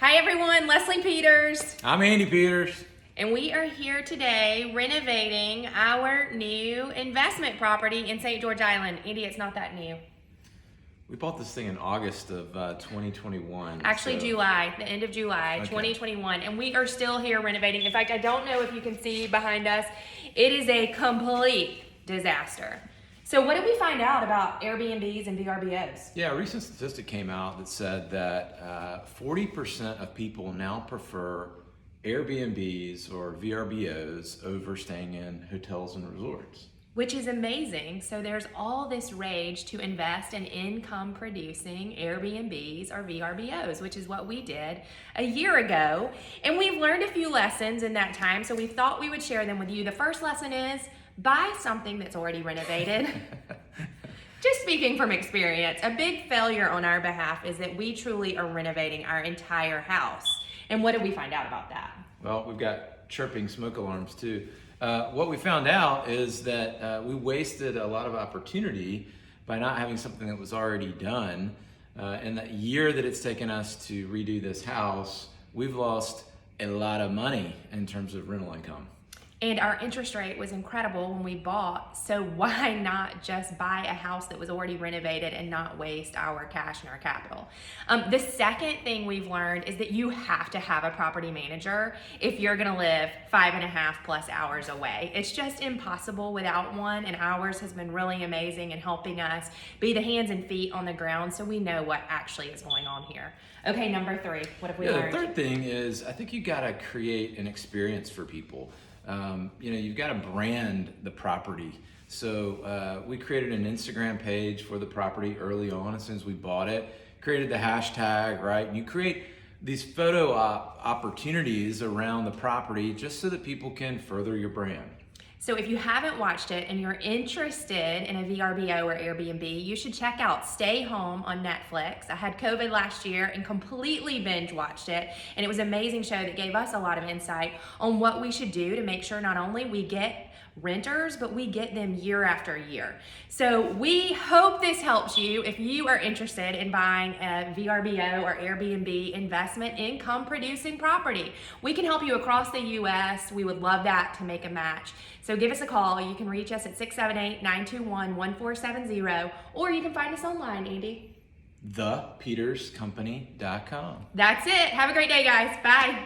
Hi everyone, Lesley Peters. I'm Andy Peters. And we are here today renovating our new investment property in St. George Island. Andy, it's not that new. We bought this thing in August of 2021. Actually, July, the end of July, Okay. 2021. And we are still here renovating. In fact, I don't know if you can see behind us. It is a complete disaster. So what did we find out about Airbnbs and VRBOs? Yeah, a recent statistic came out that said that 40% of people now prefer Airbnbs or VRBOs over staying in hotels and resorts. Which is amazing. So there's all this rage to invest in income producing Airbnbs or VRBOs, which is what we did a year ago. And we've learned a few lessons in that time, so we thought we would share them with you. The first lesson is buy something that's already renovated. Just speaking from experience, a big failure on our behalf is that we truly are renovating our entire house. And what did we find out about that? Well, we've got chirping smoke alarms too. What we found out is that we wasted a lot of opportunity by not having something that was already done. In that year that it's taken us to redo this house, we've lost a lot of money in terms of rental income. And our interest rate was incredible when we bought, so why not just buy a house that was already renovated and not waste our cash and our capital? The second thing we've learned is that you have to have a property manager if you're gonna live 5.5+ hours away. It's just impossible without one, and ours has been really amazing in helping us be the hands and feet on the ground so we know what actually is going on here. Okay, number 3, what have we learned? The third thing is I think you gotta create an experience for people. You've got to brand the property. So we created an Instagram page for the property early on as soon as we bought it, created the hashtag, right? And you create these photo opportunities around the property just so that people can further your brand. So if you haven't watched it and you're interested in a VRBO or Airbnb, you should check out Stay Home on Netflix. I had COVID last year and completely binge watched it, and it was an amazing show that gave us a lot of insight on what we should do to make sure not only we get renters, but we get them year after year. So we hope this helps you if you are interested in buying a VRBO or Airbnb investment income producing property. We can help you across the US. We would love that to make a match. So give us a call. You can reach us at 678-921-1470, or you can find us online, Andy. ThePetersCompany.com. That's it. Have a great day, guys. Bye.